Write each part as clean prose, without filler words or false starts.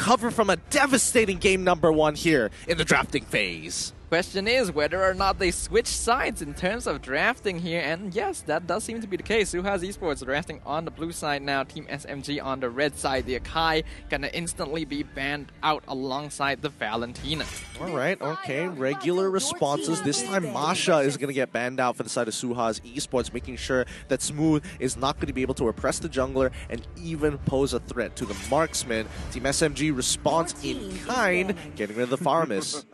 recover from a devastating game number 1 here in the drafting phase. Question is whether or not they switch sides in terms of drafting here, and yes, that does seem to be the case. SUHAZ Esports drafting on the blue side now, Team SMG on the red side. The Akai gonna instantly be banned out alongside the Valentina. Alright, okay, regular responses. This time Masha is gonna get banned out for the side of SUHAZ Esports, making sure that Smooth is not going to be able to oppress the jungler and even pose a threat to the marksman. Team SMG responds in kind, getting rid of the Farmus.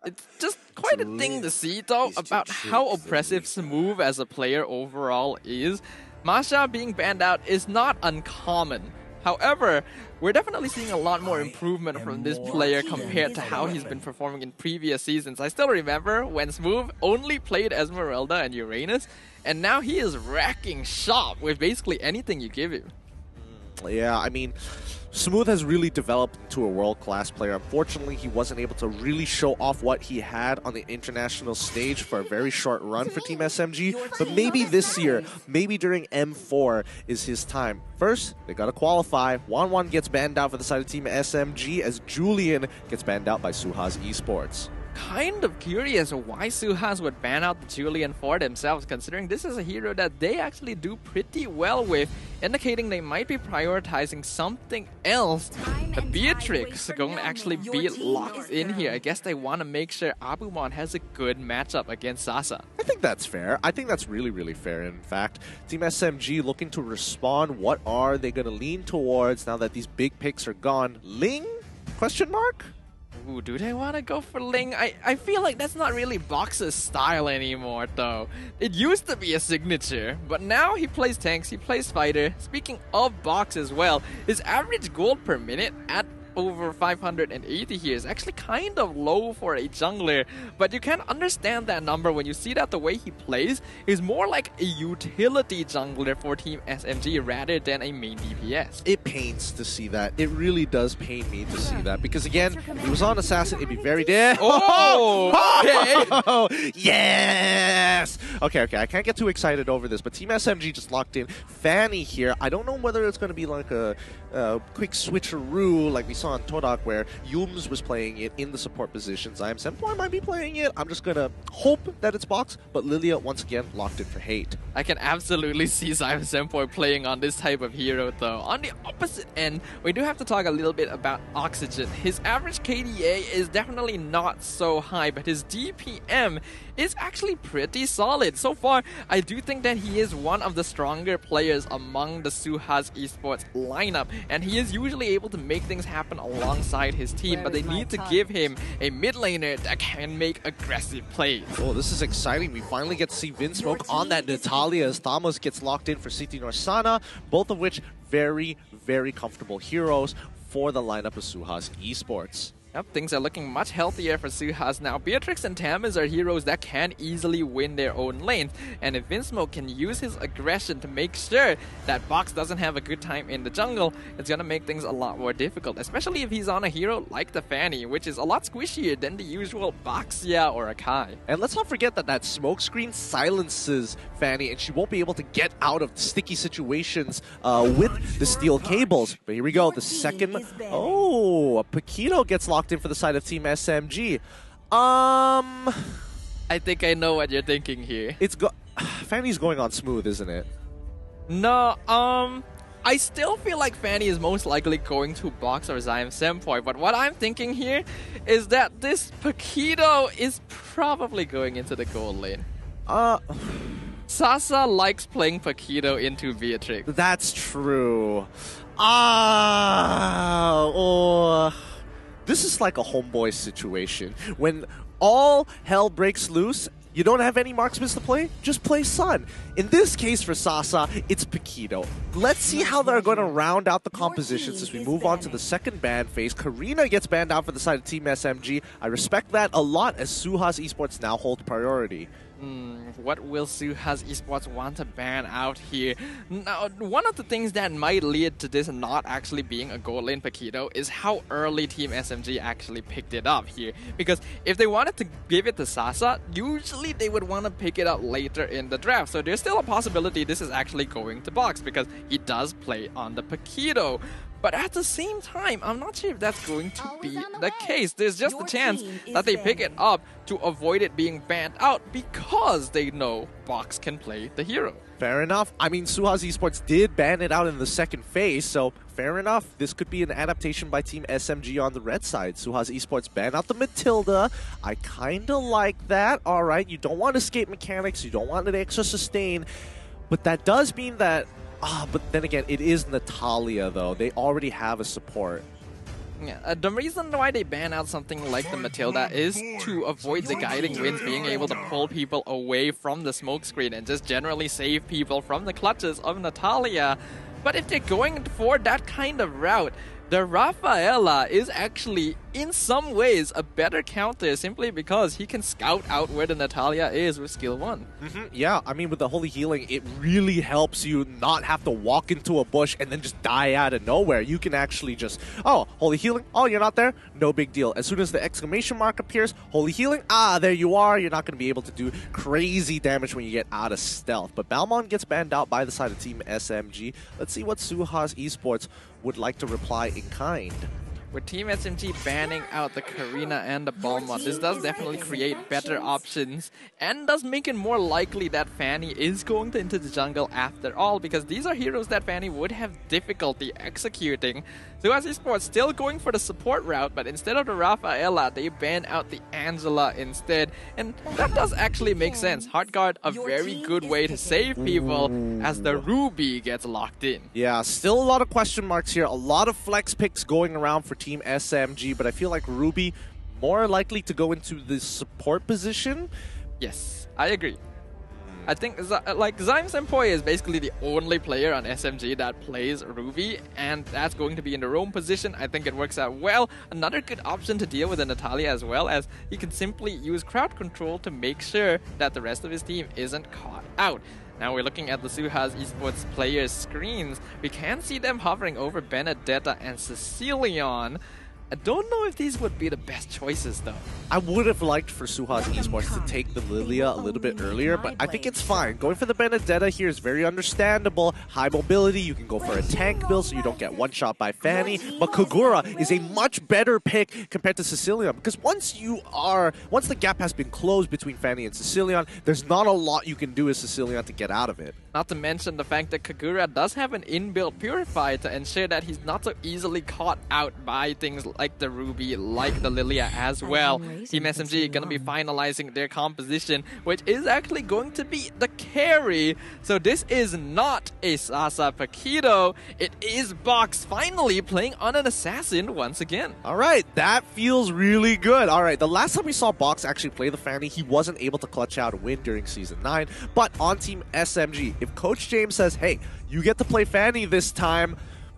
It's just quite a thing to see, though, about how oppressive Smooth as a player overall is. Masha being banned out is not uncommon. However, we're definitely seeing a lot more improvement from this player compared to how he's been performing in previous seasons. I still remember when Smooth only played Esmeralda and Uranus, and now he is racking shop with basically anything you give him. Yeah, I mean, Smooth has really developed into a world-class player. Unfortunately, he wasn't able to really show off what he had on the international stage for a very short run for Team SMG, but maybe this year, maybe during M4 is his time. First, they gotta qualify. 1-1 gets banned out for the side of Team SMG as Julian gets banned out by SUHAZ Esports. Kind of curious why SUHAZ would ban out the Julian for themselves, considering this is a hero that they actually do pretty well with, indicating they might be prioritizing something else. The Beatrix is going to actually be locked in here. I guess they want to make sure Abumon has a good matchup against Sasa. I think that's fair. I think that's really, really fair, in fact. Team SMG looking to respond. What are they going to lean towards now that these big picks are gone? Ling? Question mark? Ooh, do they want to go for Ling? I feel like that's not really Box's style anymore, though. It used to be a signature, but now he plays tanks, he plays fighter. Speaking of Box as well, his average gold per minute at over 580 here is actually kind of low for a jungler, but you can understand that number when you see that the way he plays is more like a utility jungler for Team SMG rather than a main DPS. It pains to see that. It really does pain me to see that, because again, if he was on Assassin, it'd be very dead. Oh, okay. Yes! Okay, I can't get too excited over this, but Team SMG just locked in Fanny here. I don't know whether it's going to be like a quick switcheroo like we saw on Todak, where Yums was playing it in the support positions. I am Senpoi might be playing it. I'm just gonna hope that it's Box, but Lilia once again locked in for hate. I can absolutely see Zion Senpoi playing on this type of hero, though. On the opposite end, we do have to talk a little bit about Oxygen. His average KDA is definitely not so high, but his DPM is actually pretty solid. So far, I do think that he is one of the stronger players among the SUHAZ Esports lineup, and he is usually able to make things happen alongside his team, but they need to give him a mid laner that can make aggressive plays. Oh, this is exciting. We finally get to see Vinsmoke on that Natalia as Thamos gets locked in for City Norsana, both of which very, very comfortable heroes for the lineup of SUHAZ Esports. Yep, things are looking much healthier for SUHAZ now. Beatrix and Tamiz are heroes that can easily win their own lanes, and if Vinsmoke can use his aggression to make sure that Box doesn't have a good time in the jungle, it's gonna make things a lot more difficult, especially if he's on a hero like the Fanny, which is a lot squishier than the usual Boxia or Akai. And let's not forget that smoke screen silences Fanny, and she won't be able to get out of sticky situations with the steel cables. But here we go, the second... Oh, Paquito gets locked in for the side of Team SMG. I think I know what you're thinking here. Fanny's going on Smooth, isn't it? No, I still feel like Fanny is most likely going to Box or Zion Senpoi, but what I'm thinking here is that this Paquito is probably going into the gold lane. Sasa likes playing Paquito into Beatrix. That's true. This is like a homeboy situation. When all hell breaks loose, you don't have any marksmen to play, just play Sun. In this case for Sasa, it's Paquito. Let's see how they're going to round out the compositions as we move on to the second ban phase. Karina gets banned out for the side of Team SMG. I respect that a lot as SUHAZ Esports now hold priority. What will SUHAZ Esports want to ban out here? Now, one of the things that might lead to this not actually being a gold lane Paquito is how early Team SMG actually picked it up here. Because if they wanted to give it to Sasa, usually they would want to pick it up later in the draft. So there's still a possibility this is actually going to Box because he does play on the Paquito. But at the same time, I'm not sure if that's going to be the case. There's just a chance that they pick it up to avoid it being banned out because they know Box can play the hero. Fair enough. I mean, SUHAZ Esports did ban it out in the second phase, so fair enough. This could be an adaptation by Team SMG on the red side. SUHAZ Esports ban out the Matilda. I kind of like that. All right, you don't want escape mechanics. You don't want an extra sustain. But that does mean that... but then again, it is Natalia, though. They already have a support. Yeah, the reason why they ban out something like the Matilda is to avoid the guiding winds being able to pull people away from the smoke screen and just generally save people from the clutches of Natalia. But if they're going for that kind of route, the Rafaela is actually, in some ways, a better counter simply because he can scout out where the Natalia is with skill 1. Yeah, I mean, with the Holy Healing, it really helps you not have to walk into a bush and then just die out of nowhere. You can actually just, oh, Holy Healing, oh, you're not there? No big deal. As soon as the exclamation mark appears, Holy Healing, there you are. You're not going to be able to do crazy damage when you get out of stealth. But Balmond gets banned out by the side of Team SMG. Let's see what SUHAZ Esports would like to reply in kind. With Team SMG banning out the Karina and the Balmond, this does definitely create better options and does make it more likely that Fanny is going into the jungle after all, because these are heroes that Fanny would have difficulty executing. SUHAZ Esports still going for the support route, but instead of the Rafaela, they ban out the Angela instead, and that does actually make sense. Heartguard, a very good way to save people as the Ruby gets locked in. Yeah, still a lot of question marks here, a lot of flex picks going around for Team SMG, but I feel like Ruby more likely to go into the support position. Yes, I agree. I think like Zyme Senpai is basically the only player on SMG that plays Ruby, and that's going to be in the roam position. I think it works out well. Another good option to deal with the Natalia as well, as he can simply use crowd control to make sure that the rest of his team isn't caught out. Now we're looking at the SUHAZ Esports players' screens. We can see them hovering over Benedetta and Cecilion. I don't know if these would be the best choices, though. I would have liked for SUHAZ Esports to take the Lilia a little bit earlier, but I think it's fine. Going for the Benedetta here is very understandable. High mobility, you can go for a tank build so you don't get one-shot by Fanny. But Kagura is a much better pick compared to Cecilion, because once the gap has been closed between Fanny and Cecilion, there's not a lot you can do as Cecilion to get out of it. Not to mention the fact that Kagura does have an inbuilt Purify to ensure that he's not so easily caught out by things like the Ruby, like the Lilia as well. Team SMG gonna be finalizing their composition, which is actually going to be the carry. So this is not a Sasa Paquito. It is Box finally playing on an assassin once again. Alright, that feels really good. Alright, the last time we saw Box actually play the Fanny, he wasn't able to clutch out a win during Season 9. But on Team SMG, if Coach James says, hey, you get to play Fanny this time,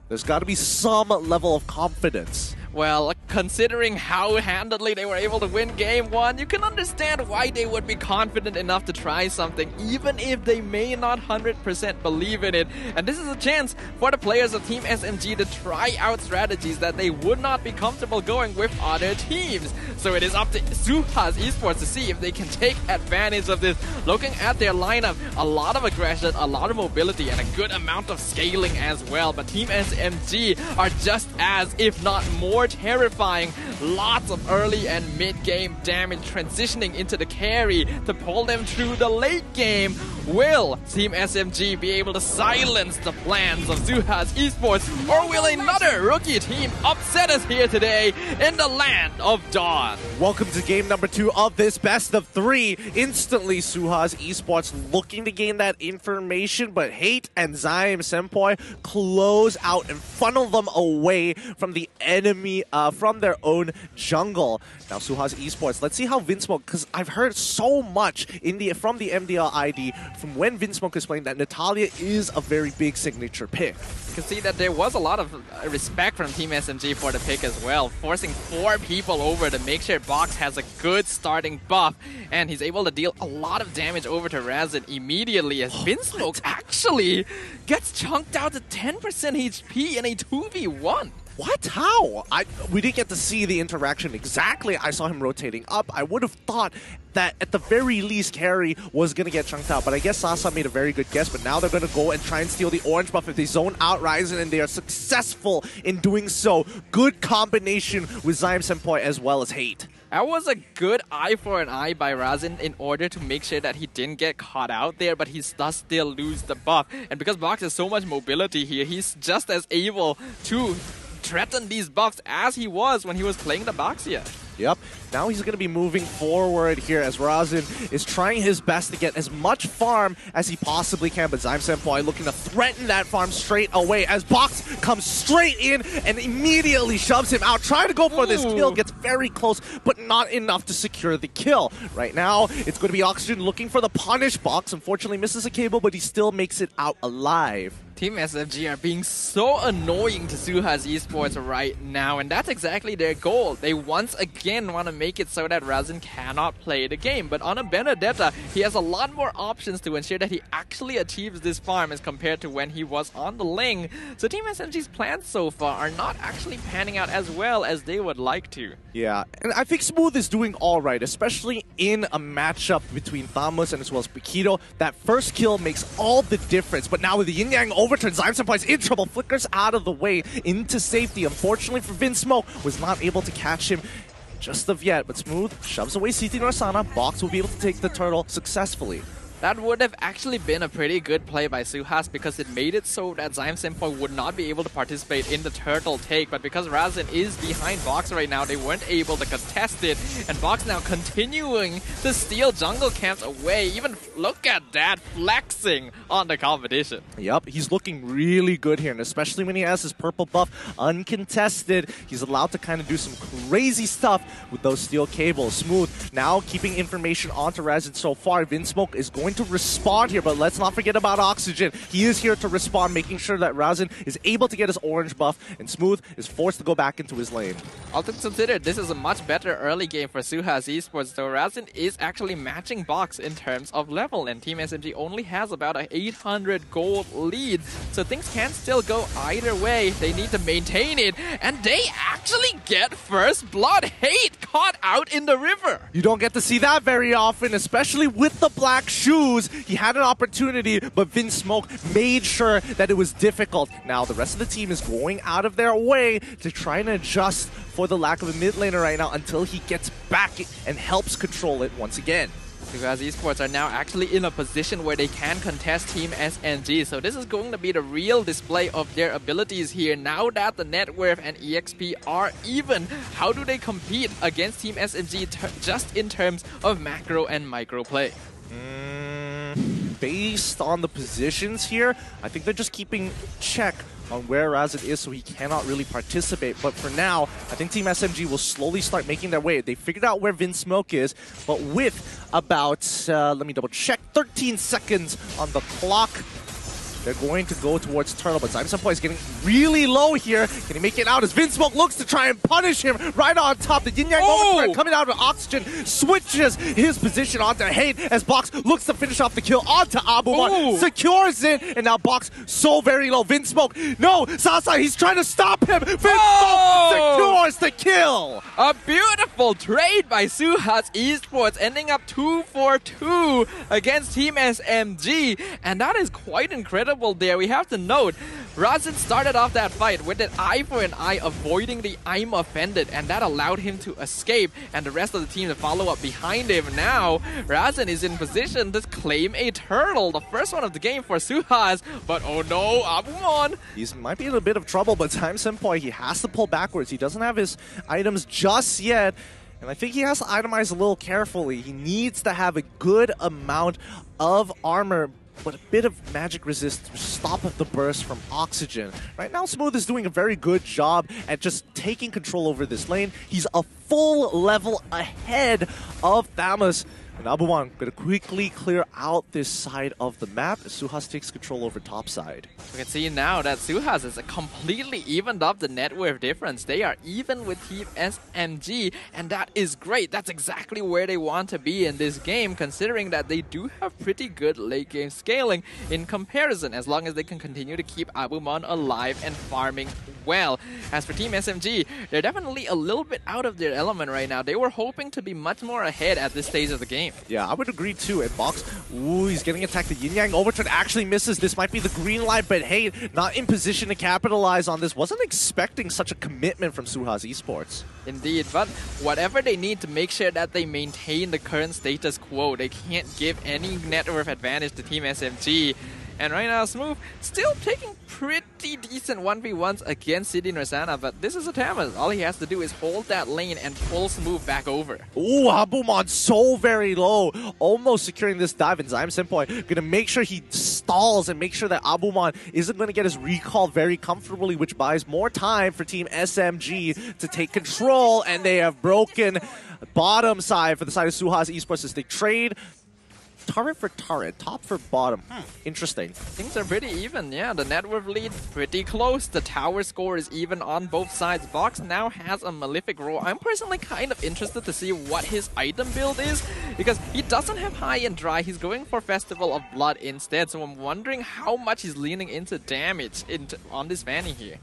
there's got to be some level of confidence. Well, considering how handedly they were able to win Game 1, you can understand why they would be confident enough to try something, even if they may not 100% believe in it. And this is a chance for the players of Team SMG to try out strategies that they would not be comfortable going with other teams. So it is up to SUHAZ Esports to see if they can take advantage of this. Looking at their lineup, a lot of aggression, a lot of mobility, and a good amount of scaling as well. But Team SMG are just as, if not more, terrifying. Lots of early and mid-game damage transitioning into the carry to pull them through the late game. Will Team SMG be able to silence the plans of SUHAZ Esports, or will another rookie team upset us here today in the land of Dawn? Welcome to game number 2 of this best of 3. Instantly, SUHAZ Esports looking to gain that information, but Hate and Zyme Senpai close out and funnel them away from the enemy, from their own jungle. Now, SUHAZ Esports, let's see how Vinsmoke, because I've heard so much from the MDL ID from when Vinsmoke is playing that Natalia is a very big signature pick. You can see that there was a lot of respect from Team SMG for the pick as well, forcing 4 people over to make sure Box has a good starting buff, and he's able to deal a lot of damage over to Razin immediately as Vinsmoke actually gets chunked out to 10% HP in a 2v1. What? How? We didn't get to see the interaction exactly. I saw him rotating up. I would have thought that at the very least Carry was going to get chunked out, but I guess Sasa made a very good guess, but now they're going to go and try and steal the orange buff if they zone out Ryzen, and they are successful in doing so. Good combination with Zyme Senpai as well as Hate. That was a good eye for an eye by Razin in order to make sure that he didn't get caught out there, but he does still lose the buff. And because Box has so much mobility here, he's just as able to threaten these buffs as he was when he was playing the Boxia. Yep. Now he's going to be moving forward here as Razin is trying his best to get as much farm as he possibly can, but Zyme Senpai looking to threaten that farm straight away as Box comes straight in and immediately shoves him out, trying to go for this kill, gets very close, but not enough to secure the kill. Right now, it's going to be Oxygen looking for the punish. Box unfortunately misses a cable, but he still makes it out alive. Team SMG are being so annoying to SUHAZ Esports right now, and that's exactly their goal. They once again want to make it so that Razin cannot play the game, but on a Benedetta, he has a lot more options to ensure that he actually achieves this farm as compared to when he was on the Ling. So Team SMG's plans so far are not actually panning out as well as they would like to. Yeah, and I think Smooth is doing all right, especially in a matchup between Thamus and as well as Paquito. That first kill makes all the difference, but now with the Yin Yang overturn, Zyme Senpai's in trouble, flickers out of the way into safety. Unfortunately for Vinsmoke, was not able to catch him just of yet, but Smooth shoves away CT Norsana. Box will be able to take the turtle successfully. That would have actually been a pretty good play by SUHAZ because it made it so that Zyme Senpai would not be able to participate in the turtle take, but because Razin is behind Box right now, they weren't able to contest it, and Box now continuing to steal jungle camps away. Even look at that, flexing on the competition. Yep, he's looking really good here, and especially when he has his purple buff uncontested, he's allowed to kind of do some crazy stuff with those steel cables. Smooth now keeping information onto Razin so far. Vinsmoke is going to respond here, but let's not forget about Oxygen. He is here to respond, making sure that Razin is able to get his orange buff, and Smooth is forced to go back into his lane. All things considered, this is a much better early game for SUHAZ Esports, though Razin is actually matching Box in terms of level, and Team SMG only has about an 800 gold lead, so things can still go either way. They need to maintain it, and they actually get first blood. Hate caught out in the river. You don't get to see that very often, especially with the black shoes. He had an opportunity, but Vinsmoke made sure that it was difficult. Now, the rest of the team is going out of their way to try and adjust for the lack of a mid laner right now until he gets back and helps control it once again. Because esports are now actually in a position where they can contest Team SMG. So this is going to be the real display of their abilities here. Now that the net worth and EXP are even, how do they compete against Team SMG just in terms of macro and micro play? Based on the positions here, I think they're just keeping check on where Razin is so he cannot really participate. But for now, I think Team SMG will slowly start making their way. They figured out where Vinsmoke is, but with about, let me double check, 13 seconds on the clock, they're going to go towards Turtle, but Zyme Senpai is getting really low here. Can he make it out as Vinsmoke looks to try and punish him right on top? The Yin Yang overturn coming out of Oxygen switches his position onto Hate as Box looks to finish off the kill onto Abumon. Secures it, and now Box so very low. Vinsmoke, no, Sasa, he's trying to stop him. Vinsmoke secures the kill. A beautiful trade by SUHAZ Esports, ending up 2-for-2 against Team SMG, and that is quite incredible. There, we have to note, Razin started off that fight with an eye for an eye, avoiding the I'm offended, and that allowed him to escape and the rest of the team to follow up behind him. Now, Razin is in position to claim a turtle, the first one of the game for SUHAZ, but oh no, Abumon! He might be in a bit of trouble, but Zyme Senpai, he has to pull backwards. He doesn't have his items just yet, and I think he has to itemize a little carefully. He needs to have a good amount of armor, but a bit of magic resist to stop the burst from Oxygen. Right now, Smooth is doing a very good job at just taking control over this lane. He's a full level ahead of Thamus. And Abumon going to quickly clear out this side of the map as SUHAZ takes control over top side. We can see now that SUHAZ has completely evened up the net worth difference. They are even with Team SMG, and that is great. That's exactly where they want to be in this game, considering that they do have pretty good late game scaling in comparison, as long as they can continue to keep Abumon alive and farming well. As for Team SMG, they're definitely a little bit out of their element right now. They were hoping to be much more ahead at this stage of the game. Yeah, I would agree too. And Box, ooh, he's getting attacked. The Yin Yang overturn actually misses. This might be the green light, but hey, not in position to capitalize on this. Wasn't expecting such a commitment from SUHAZ Esports. Indeed, but whatever they need to make sure that they maintain the current status quo, they can't give any net worth advantage to Team SMG. And right now, Smooth still taking pretty decent 1v1s against City Norsana, but this is a Tamas. All he has to do is hold that lane and pull Smooth back over. Ooh, Abumon so very low, almost securing this dive, and Zyme Senpai gonna make sure he stalls and make sure that Abumon isn't gonna get his recall very comfortably, which buys more time for Team SMG to take control, and they have broken bottom side for the side of SUHAZ Esports as they trade turret for turret, top for bottom. Interesting. Things are pretty even, yeah. The net worth lead pretty close. The tower score is even on both sides. Box now has a Malefic Roar. I'm personally kind of interested to see what his item build is, because he doesn't have high and dry. He's going for Festival of Blood instead, so I'm wondering how much he's leaning into damage on this Fanny here.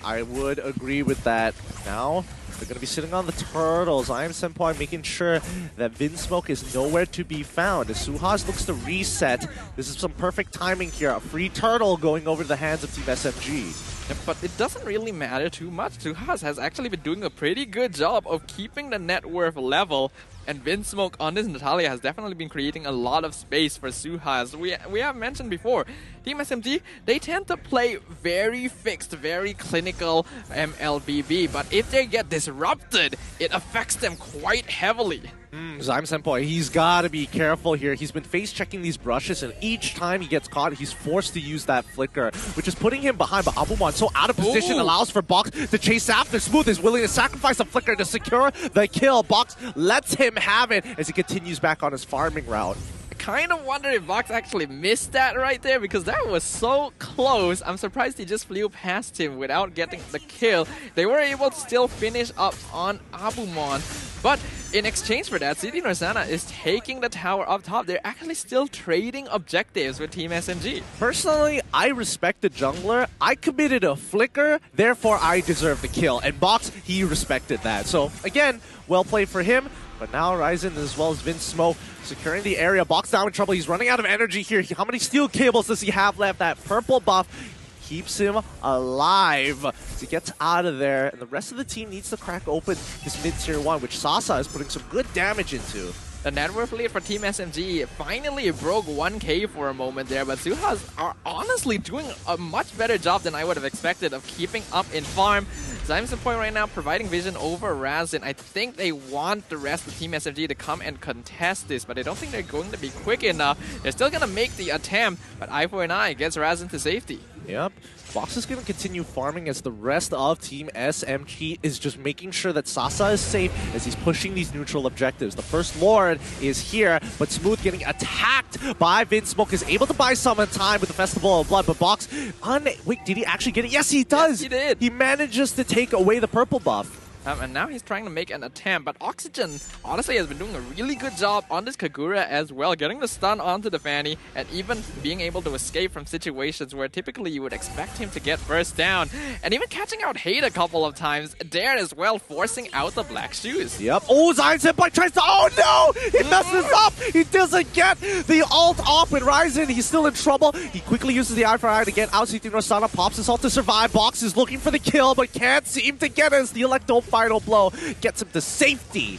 I would agree with that. Now, they're going to be sitting on the turtles. I am Senpai making sure that Vinsmoke is nowhere to be found. As SUHAZ looks to reset, this is some perfect timing here. A free turtle going over to the hands of Team SMG. Yeah, but it doesn't really matter too much. SUHAZ has actually been doing a pretty good job of keeping the net worth level. And Vinsmoke on this Natalia has definitely been creating a lot of space for SUHAZ. We have mentioned before, Team SMG, they tend to play very fixed, very clinical MLBB, but if they get disrupted, it affects them quite heavily. Zyme Senpai, he's got to be careful here. He's been face-checking these brushes, and each time he gets caught, he's forced to use that flicker, which is putting him behind. But Abumon, so out of position, allows for Box to chase after. Smooth is willing to sacrifice a flicker to secure the kill. Box lets him have it as he continues back on his farming route. Kind of wonder if Box actually missed that right there, because that was so close. I'm surprised he just flew past him without getting the kill. They were able to still finish up on Abumon, but in exchange for that, City Norsana is taking the tower up top. They're actually still trading objectives with Team SMG. Personally, I respect the jungler. I committed a flicker, therefore I deserve the kill. And Box, he respected that. So again, well played for him. But now Ryzen as well as Vinsmoke securing the area. Box now in trouble. He's running out of energy here. How many steel cables does he have left? That purple buff keeps him alive. So he gets out of there. And the rest of the team needs to crack open this mid-tier 1, which Sasa is putting some good damage into. The net worth lead for Team SMG finally broke 1K for a moment there, but SUHAZ are honestly doing a much better job than I would have expected of keeping up in farm. Zyme Senpai right now providing vision over Razin. I think they want the rest of Team SMG to come and contest this, but I don't think they're going to be quick enough. They're still going to make the attempt, but eye for an eye gets Razin to safety. Yep. Box is going to continue farming as the rest of Team SMG is just making sure that Sasa is safe as he's pushing these neutral objectives. The First Lord is here, but Smooth getting attacked by Vinsmoke is able to buy some time with the Festival of Blood, but Box, wait, did he actually get it? Yes, he does! Yes, he did! He manages to take away the purple buff. And now he's trying to make an attempt, but Oxygen honestly has been doing a really good job on this Kagura as well, getting the stun onto the Fanny and even being able to escape from situations where typically you would expect him to get first down, and even catching out Hate a couple of times there as well, forcing out the black shoes. Yep. Oh, Zyme Senpai tries to, oh no! He messes up! He doesn't get the ult off with Ryzen. He's still in trouble. He quickly uses the eye for eye to get out. City Norsana pops his ult to survive. Box is looking for the kill, but can't seem to get us. The Electro final blow gets him to safety.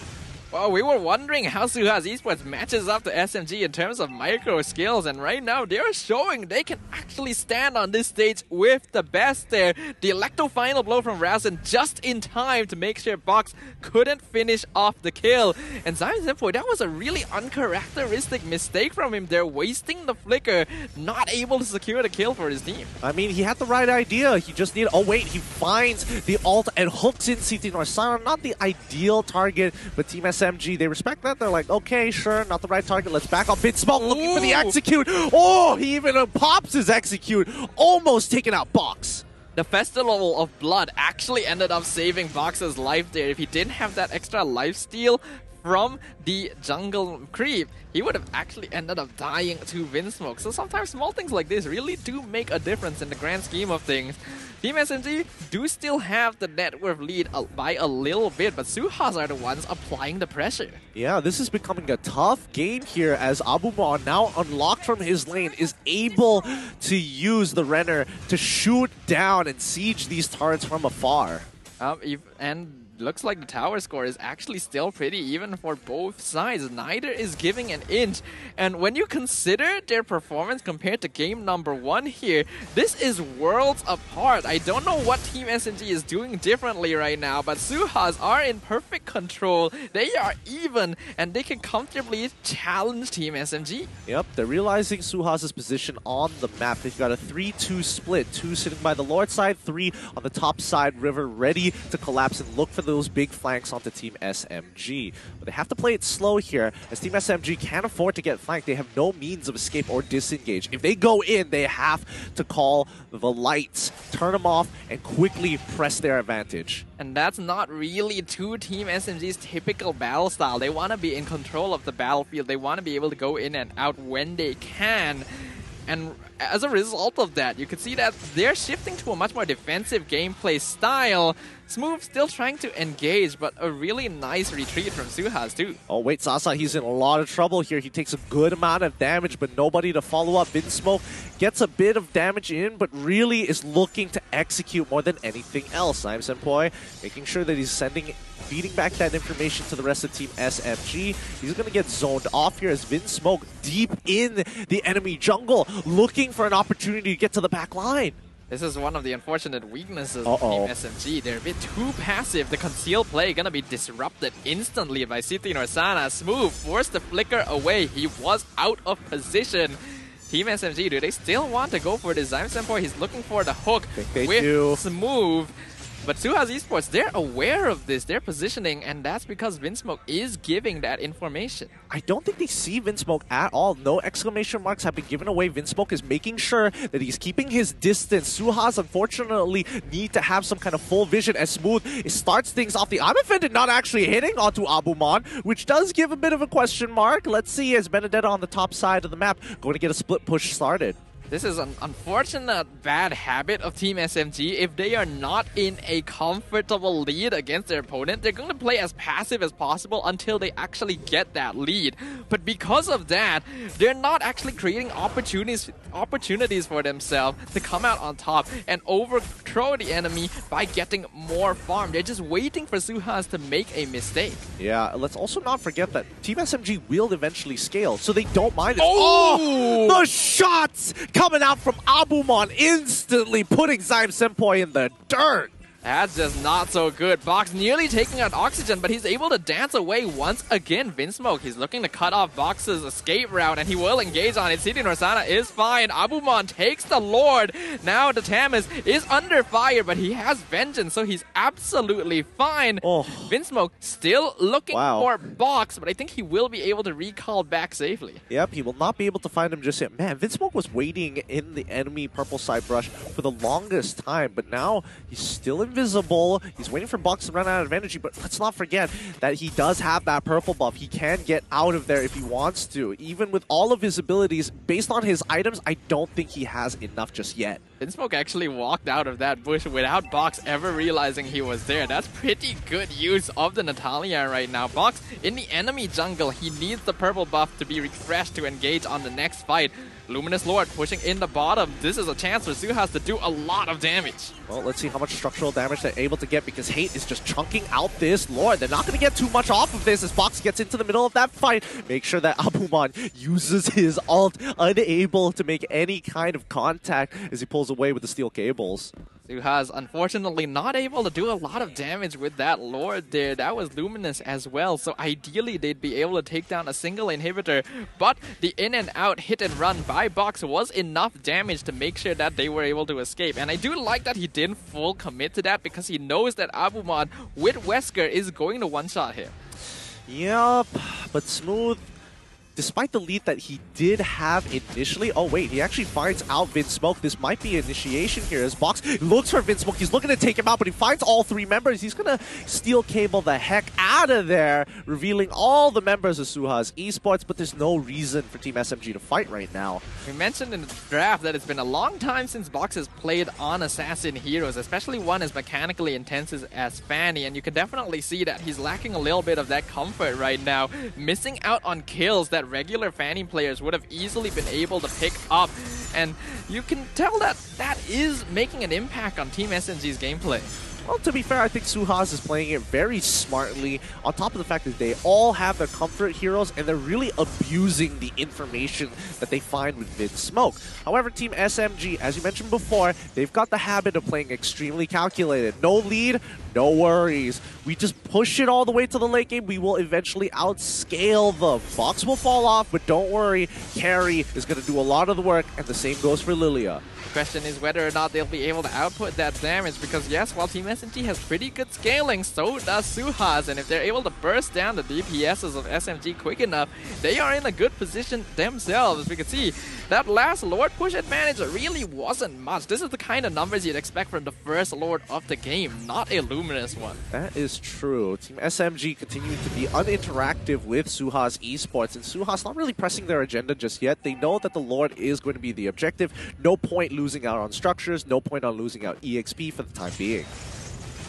Well, we were wondering how SUHAZ Esports matches up to SMG in terms of micro skills, and right now they're showing they can actually stand on this stage with the best there. The Electro final blow from Razin just in time to make sure Box couldn't finish off the kill. And Zyme Senpai, that was a really uncharacteristic mistake from him there, wasting the flicker, not able to secure the kill for his team. I mean, he had the right idea. He just needed, oh wait, he finds the ult and hooks in City Norsana. Not the ideal target, but Team SMG, they respect that. They're like, okay, sure, not the right target. Let's back up. Vinsmoke looking for the execute. Oh, he even pops his execute. Almost taking out Box. The Festival of Blood actually ended up saving Box's life there. If he didn't have that extra lifesteal, from the jungle creep, he would have actually ended up dying to Vinsmoke. So sometimes small things like this really do make a difference in the grand scheme of things. Team SMG do still have the net worth lead by a little bit, but SUHAZ are the ones applying the pressure. Yeah, this is becoming a tough game here as Abumon, now unlocked from his lane, is able to use the Renner to shoot down and siege these turrets from afar. And looks like the tower score is actually still pretty even for both sides. Neither is giving an inch. And when you consider their performance compared to game number 1 here, this is worlds apart. I don't know what Team SMG is doing differently right now, but SUHAZ are in perfect control. They are even, and they can comfortably challenge Team SMG. Yep, they're realizing SUHAZ's position on the map. They've got a 3-2 split. 2 sitting by the Lord side, 3 on the top side, River ready to collapse and look for those big flanks onto Team SMG. But they have to play it slow here, as Team SMG can't afford to get flanked. They have no means of escape or disengage. If they go in, they have to call the lights, turn them off, and quickly press their advantage. And that's not really to Team SMG's typical battle style. They want to be in control of the battlefield. They want to be able to go in and out when they can. And as a result of that, you can see that they're shifting to a much more defensive gameplay style. Smooth still trying to engage, but a really nice retreat from SUHAZ too. Oh wait, Sasa, he's in a lot of trouble here. He takes a good amount of damage, but nobody to follow up. Vinsmoke gets a bit of damage in, but really is looking to execute more than anything else. I'm Senpoi making sure that he's feeding back that information to the rest of Team SMG. He's going to get zoned off here as Vinsmoke deep in the enemy jungle, looking for an opportunity to get to the back line. This is one of the unfortunate weaknesses of Team SMG. They're a bit too passive. The concealed play gonna be disrupted instantly by Siti Norsana. Smooth forced the flicker away. He was out of position. Team SMG, do they still want to go for the Zyme Senpoi? He's looking for the hook with Smooth. But SUHAZ Esports, they're aware of this, their positioning, and that's because Vinsmoke is giving that information. I don't think they see Vinsmoke at all. No exclamation marks have been given away. Vinsmoke is making sure that he's keeping his distance. SUHAZ, unfortunately, need to have some kind of full vision as Smooth starts things off. The I'm offended not actually hitting onto Abumon, which does give a bit of a question mark. Let's see as Benedetta on the top side of the map going to get a split push started. This is an unfortunate bad habit of Team SMG. If they are not in a comfortable lead against their opponent, they're going to play as passive as possible until they actually get that lead. But because of that, they're not actually creating opportunities for themselves to come out on top and overthrow the enemy by getting more farm. They're just waiting for SUHAZ to make a mistake. Yeah, let's also not forget that Team SMG will eventually scale, so they don't mind it. Oh! The shots coming out from Abumon, instantly putting Zyme Senpoi in the dirt. That's just not so good. Box nearly taking out Oxygen, but he's able to dance away once again. Vinsmoke, he's looking to cut off Box's escape route, and he will engage on it. Siti Norsana is fine. Abumon takes the Lord. Now the Tamis is under fire, but he has Vengeance, so he's absolutely fine. Oh. Vinsmoke still looking for Box, but I think he will be able to recall back safely. Yep, he will not be able to find him just yet. Man, Vinsmoke was waiting in the enemy purple side brush for the longest time, but now he's still invisible. He's waiting for Box to run out of energy, but let's not forget that he does have that purple buff. He can get out of there if he wants to. Even with all of his abilities, based on his items, I don't think he has enough just yet. Vinsmoke actually walked out of that bush without Box ever realizing he was there. That's pretty good use of the Natalia right now. Box in the enemy jungle, he needs the purple buff to be refreshed to engage on the next fight. Luminous Lord pushing in the bottom. This is a chance for SUHAZ to do a lot of damage. Well, let's see how much structural damage they're able to get, because Hate is just chunking out this Lord. They're not going to get too much off of this as Box gets into the middle of that fight. Make sure that Abumon uses his ult, unable to make any kind of contact as he pulls away with the steel cables. SUHAZ unfortunately not able to do a lot of damage with that Lord there. That was Luminous as well, so ideally they'd be able to take down a single inhibitor, but the in and out hit and run by Box was enough damage to make sure that they were able to escape. And I do like that he didn't full commit to that, because he knows that Abumon with Wesker is going to one-shot him. Yup, but Smooth despite the lead that he did have initially, oh wait, he actually finds out Vinsmoke. This might be initiation here as Box looks for Vinsmoke. He's looking to take him out, but he finds all 3 members. He's going to steel cable the heck out of there, revealing all the members of SUHAZ Esports, but there's no reason for Team SMG to fight right now. We mentioned in the draft that it's been a long time since Box has played on Assassin heroes, especially one as mechanically intensive as Fanny, and you can definitely see that he's lacking a little bit of that comfort right now, missing out on kills that regular Fanny players would have easily been able to pick up, and you can tell that that is making an impact on Team SMG's gameplay. Well, to be fair, I think SUHAZ is playing it very smartly, on top of the fact that they all have their comfort heroes, and they're really abusing the information that they find with Vinsmoke. However, Team SMG, as you mentioned before, they've got the habit of playing extremely calculated. No lead, no worries. We just push it all the way to the late game. We will eventually outscale them. Box will fall off, but don't worry. Carry is going to do a lot of the work, and the same goes for Lilia. The question is whether or not they'll be able to output that damage, because yes, while Team SMG has pretty good scaling, so does SUHAZ, and if they're able to burst down the DPSs of SMG quick enough, they are in a good position themselves. As we can see, that last Lord push advantage really wasn't much. This is the kind of numbers you'd expect from the first Lord of the game, not a Luminous one. That is true. Team SMG continuing to be uninteractive with SUHAZ Esports, and SUHAZ not really pressing their agenda just yet. They know that the Lord is going to be the objective. No point losing out on structures, no point on losing out EXP for the time being.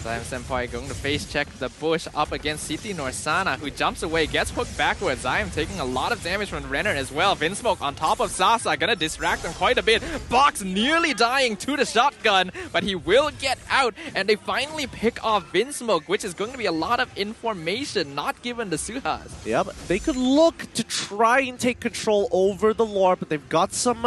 Senpai going to face check the bush up against City Norsana, who jumps away, gets hooked backwards. I am taking a lot of damage from Renner as well. Vinsmoke on top of Sasa, gonna distract him quite a bit. Box nearly dying to the shotgun, but he will get out, and they finally pick off Vinsmoke, which is going to be a lot of information not given to SUHAZ. Yep, they could look to try and take control over the Lord, but they've got some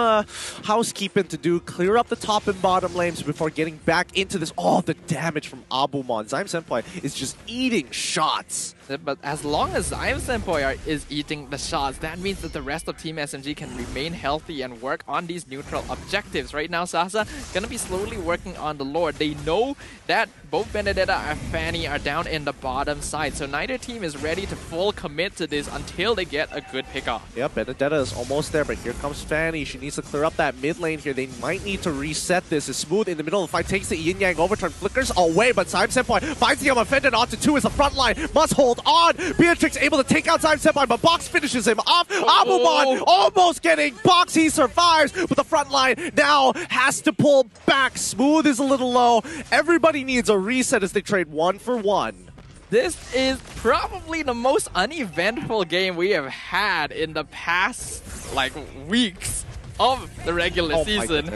housekeeping to do. Clear up the top and bottom lanes before getting back into this. Oh, the damage from Abumon. Senpai is just eating shots. But as long as Senpai is eating the shots, that means that the rest of Team SMG can remain healthy and work on these neutral objectives. Right now, Sasa gonna be slowly working on the Lord. They know that both Benedetta and Fanny are down in the bottom side, so neither team is ready to full commit to this until they get a good pickoff. Yep, Benedetta is almost there, but here comes Fanny. She needs to clear up that mid lane here. They might need to reset this. It's Smooth in the middle of the fight, takes the yin yang overturn, flickers away, but Senpai finds the offended onto 2 as the front line must hold on. Beatrix able to take out Senpai, but Box finishes him off. Abumon almost getting Box. He survives, but the front line now has to pull back. Smooth is a little low. Everybody needs a reset as they trade 1 for 1. This is probably the most uneventful game we have had in the past, like, weeks of the regular season.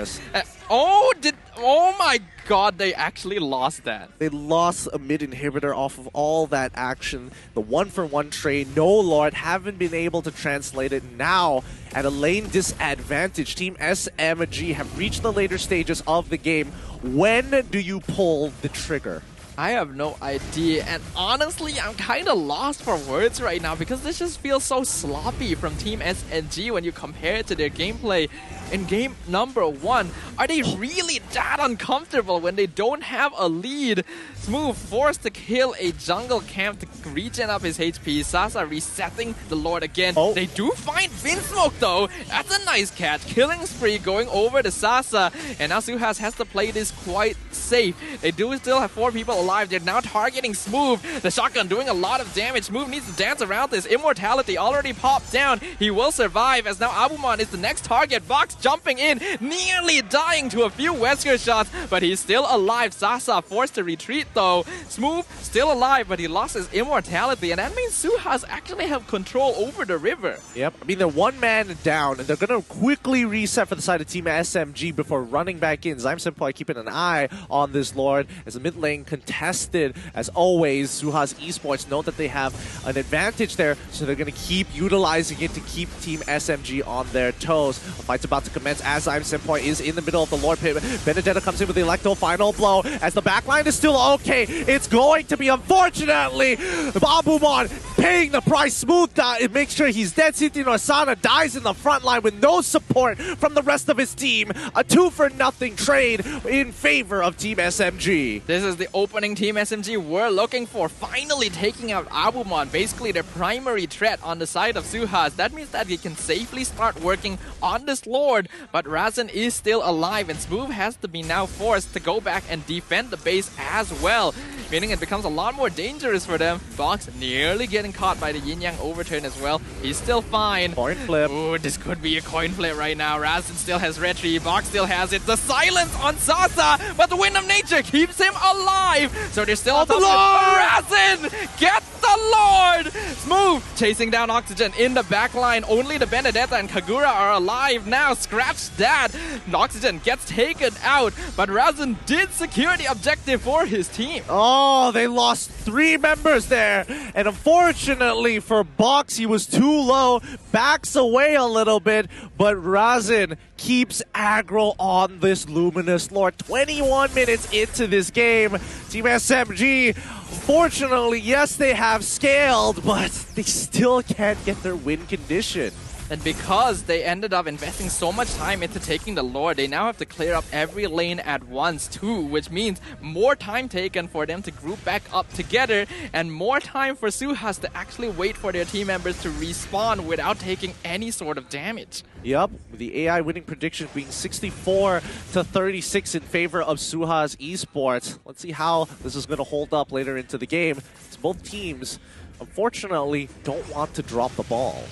Oh my god, they actually lost that. They lost a mid inhibitor off of all that action. The 1 for 1 trade, no Lord, haven't been able to translate it. Now, at a lane disadvantage, Team SMG have reached the later stages of the game. When do you pull the trigger? I have no idea, and honestly, I'm kind of lost for words right now because this just feels so sloppy from Team SMG when you compare it to their gameplay in game number 1. Are they really that uncomfortable when they don't have a lead? Smooth forced to kill a jungle camp to regen up his HP. Sasa resetting the Lord again. They do find Vinsmoke though. That's a nice catch. Killing spree going over to Sasa, and now SUHAZ has to play this quite safe. They do still have 4 people alive. They're now targeting Smooth. The shotgun doing a lot of damage. Smooth needs to dance around this. Immortality already popped down. He will survive as now Abumon is the next target. Box jumping in, nearly dying to a few Wesker shots, but he's still alive. Sasa forced to retreat though. Smooth still alive, but he lost his immortality, and that means SUHAZ actually have control over the river. Yep, I mean they're 1 man down, and they're gonna quickly reset for the side of Team SMG before running back in. Senpai keeping an eye on this Lord as the mid lane contested as always. SUHAZ Esports know that they have an advantage there, so they're gonna keep utilizing it to keep Team SMG on their toes. A fight's about to commence as Senpai is in the middle of the Lord pit. Benedetta comes in with the Electro final blow as the backline is still okay. It's going to be, unfortunately, Abumon paying the price. Smooth it makes sure he's dead. City Norsana dies in the front line with no support from the rest of his team. A 2 for nothing trade in favor of Team SMG. This is the opening opening Team SMG were looking for, finally taking out Abumon, basically their primary threat on the side of SUHAZ. That means that they can safely start working on this Lord, but Razin is still alive, and Smooth has to be now forced to go back and defend the base as well, meaning it becomes a lot more dangerous for them. Box nearly getting caught by the yin-yang overturn as well. He's still fine. Coin flip. Ooh, this could be a coin flip right now. Razin still has Retri, Box still has it. The silence on Sasa, but the wind of nature keeps him alive. So they're still on top of Razin. Get the Lord. Smooth chasing down Oxygen in the back line. Only the Benedetta and Kagura are alive now. Scratch that. Oxygen gets taken out, but Razin did secure the objective for his team. Oh, they lost 3 members there. And unfortunately for Box, he was too low. Backs away a little bit, but Razin keeps aggro on this Luminous Lord. 21 minutes into this game, Team SMG, fortunately, yes, they have scaled, but they still can't get their win condition. And because they ended up investing so much time into taking the Lord, they now have to clear up every lane at once too, which means more time taken for them to group back up together, and more time for SUHAZ to actually wait for their team members to respawn without taking any sort of damage. Yep, the AI winning prediction being 64-36 in favor of SUHAZ Esports. Let's see how this is going to hold up later into the game. It's both teams, unfortunately, don't want to drop the ball.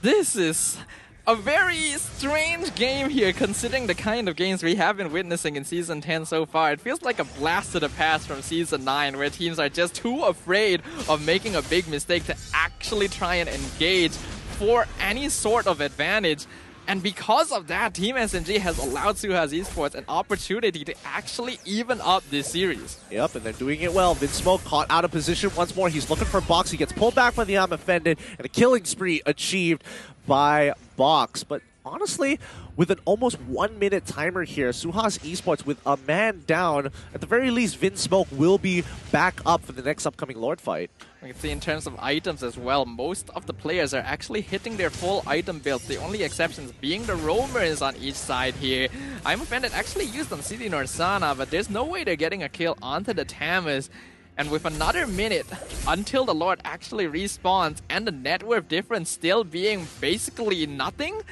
This is a very strange game here, considering the kind of games we have been witnessing in Season 10 so far. It feels like a blast to the past from Season 9, where teams are just too afraid of making a big mistake to actually try and engage for any sort of advantage. And because of that, Team SMG has allowed SUHAZ Esports an opportunity to actually even up this series. Yep, and they're doing it well. Vinsmoke caught out of position once more. He's looking for Box. He gets pulled back by the offended, and a killing spree achieved by Box. But honestly, with an almost 1-minute timer here, SUHAZ Esports with a man down, at the very least, Vinsmoke will be back up for the next upcoming Lord fight. We can see in terms of items as well, most of the players are actually hitting their full item builds, the only exceptions being the roamers on each side here. I'm offended actually used on City Norsana, but there's no way they're getting a kill onto the Tamas. And with another minute until the Lord actually respawns and the net worth difference still being basically nothing,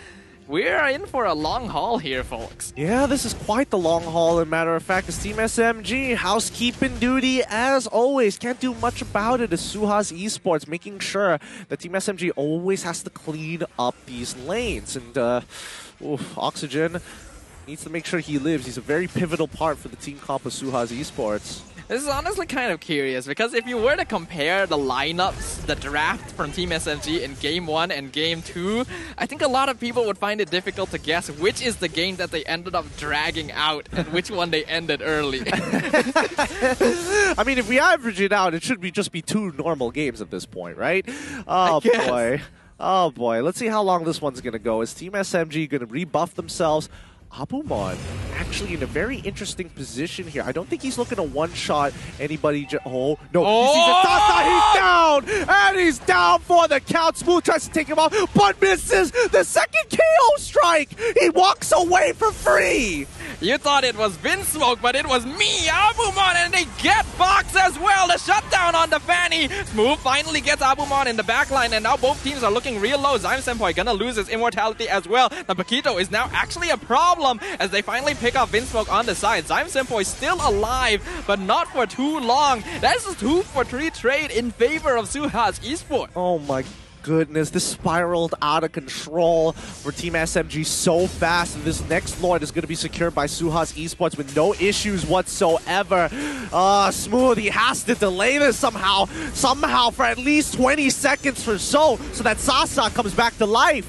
we're in for a long haul here, folks. Yeah, this is quite the long haul. As a matter of fact, it's Team SMG. Housekeeping duty, as always. Can't do much about it as SUHAZ Esports, making sure that Team SMG always has to clean up these lanes. And Oxygen needs to make sure he lives. He's a very pivotal part for the team comp of SUHAZ Esports. This is honestly kind of curious, because if you were to compare the lineups, the draft from Team SMG in Game 1 and Game 2, I think a lot of people would find it difficult to guess which is the game that they ended up dragging out and which one they ended early. I mean, if we average it out, it should just be 2 normal games at this point, right? Oh, boy. Oh, boy. Let's see how long this one's going to go. Is Team SMG going to rebuff themselves? Abumon actually in a very interesting position here. I don't think he's looking to one-shot anybody. Oh, no. He sees a Sasa. He's down. And he's down for the count. Smooth tries to take him off, but misses the second KO strike. He walks away for free. You thought it was Vinsmoke, but it was me, Abumon, and they get Box as well. The shutdown on the Fanny. Smooth finally gets Abumon in the backline, and now both teams are looking real low. Zyme Senpai gonna lose his immortality as well. The Paquito is now actually a problem as they finally pick up Vinsmoke on the side. Zyme Senpai still alive, but not for too long. That's a 2-for-3 trade in favor of SUHAZ Esports. Oh my goodness, this spiraled out of control for Team SMG so fast, and this next Lord is going to be secured by SUHAZ Esports with no issues whatsoever. Smooth, he has to delay this somehow for at least 20 seconds or so that Sasa comes back to life.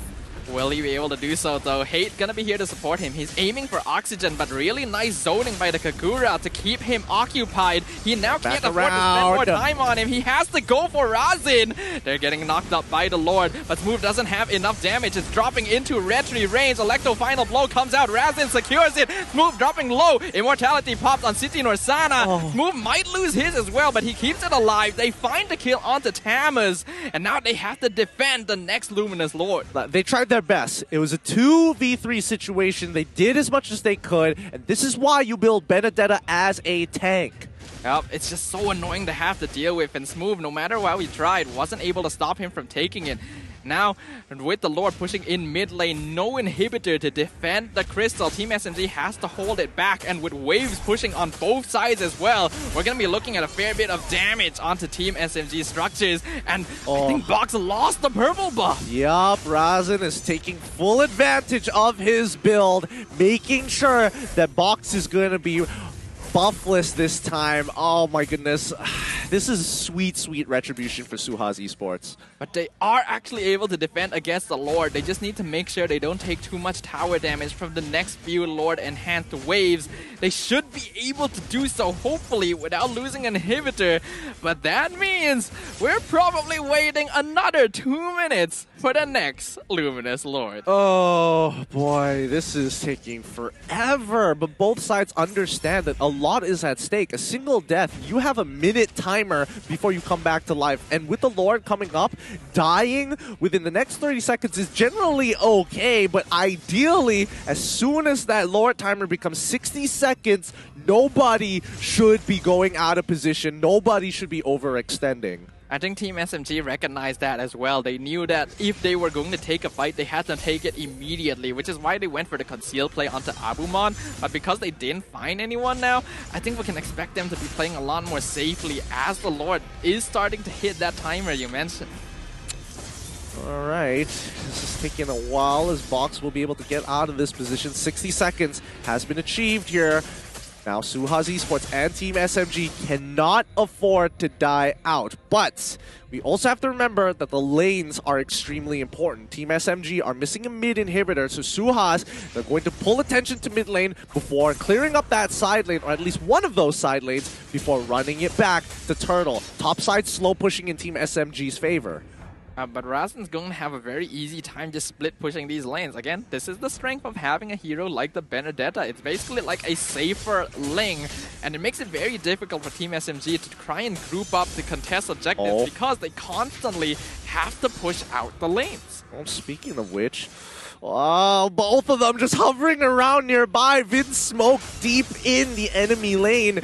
Will he be able to do so though? Hate gonna be here to support him. He's aiming for Oxygen, but really nice zoning by the Kagura to keep him occupied. He now can't afford to spend more time on him. He has to go for Razin. They're getting knocked up by the Lord, but Smooth doesn't have enough damage. It's dropping into Retri range. Electro final blow comes out. Razin secures it. Smooth dropping low. Immortality popped on City Norsana. Smooth might lose his as well, but he keeps it alive. They find the kill onto Tamas, and now they have to defend the next Luminous Lord. They tried their best. It was a 2v3 situation. They did as much as they could, and this is why you build Benedetta as a tank. Yep, it's just so annoying to have to deal with, and Smooth, no matter how he tried, wasn't able to stop him from taking it. Now, with the Lord pushing in mid lane, no inhibitor to defend the Crystal. Team SMG has to hold it back, and with waves pushing on both sides as well, we're going to be looking at a fair bit of damage onto Team SMG structures, and I think Box lost the purple buff. Yup, Razin is taking full advantage of his build, making sure that Box is going to be buffless this time. Oh my goodness. This is sweet, sweet retribution for SUHAZ Esports. But they are actually able to defend against the Lord. They just need to make sure they don't take too much tower damage from the next few Lord enhanced waves. They should be able to do so, hopefully, without losing an inhibitor. But that means we're probably waiting another 2 minutes for the next Luminous Lord. Oh boy, this is taking forever. But both sides understand that a lot is at stake. A single death, you have a minute timer before you come back to life. And with the Lord coming up, dying within the next 30 seconds is generally okay. But ideally, as soon as that Lord timer becomes 60 seconds, nobody should be going out of position. Nobody should be overextending. I think Team SMG recognized that as well. They knew that if they were going to take a fight, they had to take it immediately, which is why they went for the conceal play onto Abumon. But because they didn't find anyone now, I think we can expect them to be playing a lot more safely as the Lord is starting to hit that timer you mentioned. Alright, this is taking a while as Box will be able to get out of this position. 60 seconds has been achieved here. Now, SUHAZ Esports and Team SMG cannot afford to die out. But we also have to remember that the lanes are extremely important. Team SMG are missing a mid inhibitor, so SUHAZ, they're going to pull attention to mid lane before clearing up that side lane, or at least one of those side lanes, before running it back to Turtle. Topside slow pushing in Team SMG's favor. But Razin's going to have a very easy time just split pushing these lanes. Again, this is the strength of having a hero like the Benedetta. It's basically like a safer lane, and it makes it very difficult for Team SMG to try and group up the contest objectives because they constantly have to push out the lanes. Well, speaking of which, both of them just hovering around nearby. Vinsmoke deep in the enemy lane.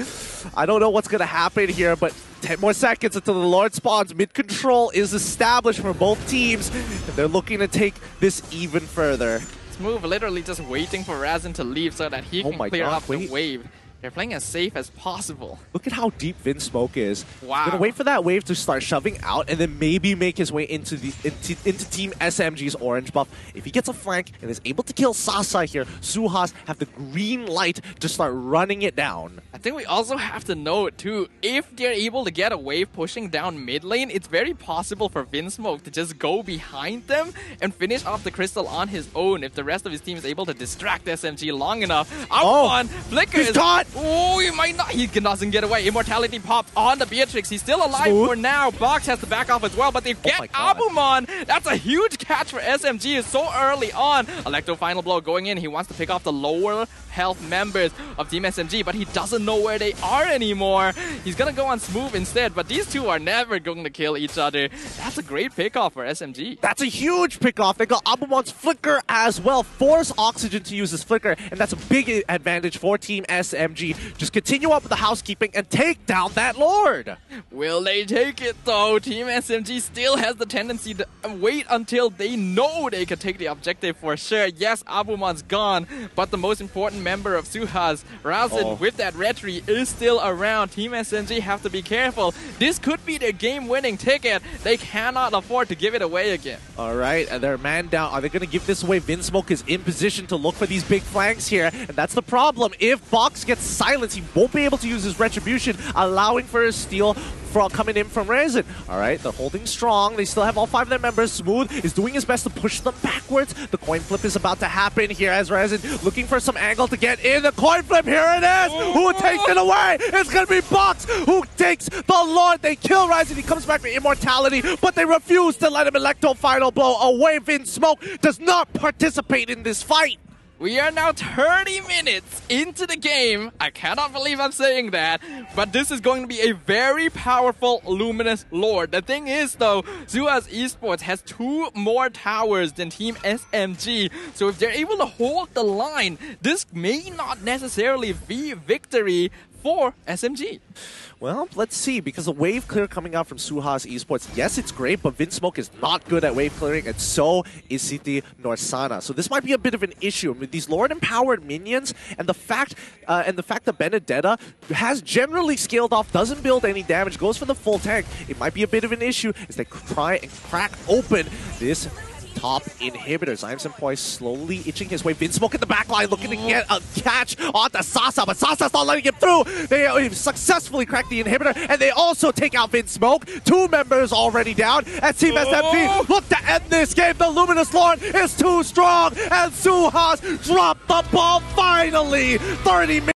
I don't know what's going to happen here, but 10 more seconds until the Lord spawns. Mid-control is established for both teams, and they're looking to take this even further. Smooth literally just waiting for Razin to leave so that he can clear up the wave. They're playing as safe as possible. Look at how deep Vinsmoke is. Wow. He's gonna wait for that wave to start shoving out and then maybe make his way into Team SMG's orange buff. If he gets a flank and is able to kill Sasa here, SUHAZ have the green light to start running it down. I think we also have to note too, if they're able to get a wave pushing down mid lane, it's very possible for Vinsmoke to just go behind them and finish off the crystal on his own if the rest of his team is able to distract SMG long enough. Flicker is caught! Oh, he might not. He doesn't get away. Immortality popped on the Beatrix. He's still alive for now. Box has to back off as well, but they get Abumon. That's a huge catch for SMG so early on. Electro final blow going in. He wants to pick off the lower health members of Team SMG, but he doesn't know where they are anymore. He's gonna go on Smooth instead, but these two are never going to kill each other. That's a great pickoff for SMG. That's a huge pickoff. They got Abumon's Flicker as well. Force Oxygen to use his Flicker, and that's a big advantage for Team SMG. Just continue up with the housekeeping and take down that Lord. Will they take it though? Team SMG still has the tendency to wait until they know they can take the objective for sure. Yes, Abumon's gone, but the most important member of SUHAZ, Razin, with that retry is still around. Team SMG have to be careful. This could be their game-winning ticket. They cannot afford to give it away again. All right, and they're man down. Are they going to give this away? Vinsmoke is in position to look for these big flanks here, and that's the problem. If Box gets silenced, he won't be able to use his retribution, allowing for his steal coming in from Razin. All right, they're holding strong. They still have all 5 of their members. Smooth is doing his best to push them backwards. The coin flip is about to happen here as Razin looking for some angle to get in. The coin flip, here it is! Who takes it away? It's going to be Box who takes the Lord. They kill Razin. He comes back for immortality, but they refuse to let him Electro final blow away. Vinsmoke does not participate in this fight. We are now 30 minutes into the game. I cannot believe I'm saying that, but this is going to be a very powerful Luminous Lord. The thing is, though, SUHAZ Esports has 2 more towers than Team SMG, so if they're able to hold the line, this may not necessarily be victory for SMG. Well, let's see, because the wave clear coming out from SUHAZ Esports, yes, it's great, but Vinsmoke is not good at wave clearing, and so is Siti Norsana. So this might be a bit of an issue. I mean, these Lord empowered minions, and the fact that Benedetta has generally scaled off, doesn't build any damage, goes for the full tank, it might be a bit of an issue as they try and crack open this top inhibitor. Senpoi slowly itching his way. Vinsmoke in the back line looking to get a catch onto Sasa, but Sasa's not letting him through. They successfully crack the inhibitor, and they also take out Vinsmoke. 2 members already down, and Team SMG look to end this game. The Luminous Lord is too strong, and SUHAZ dropped the ball finally. 30 minutes.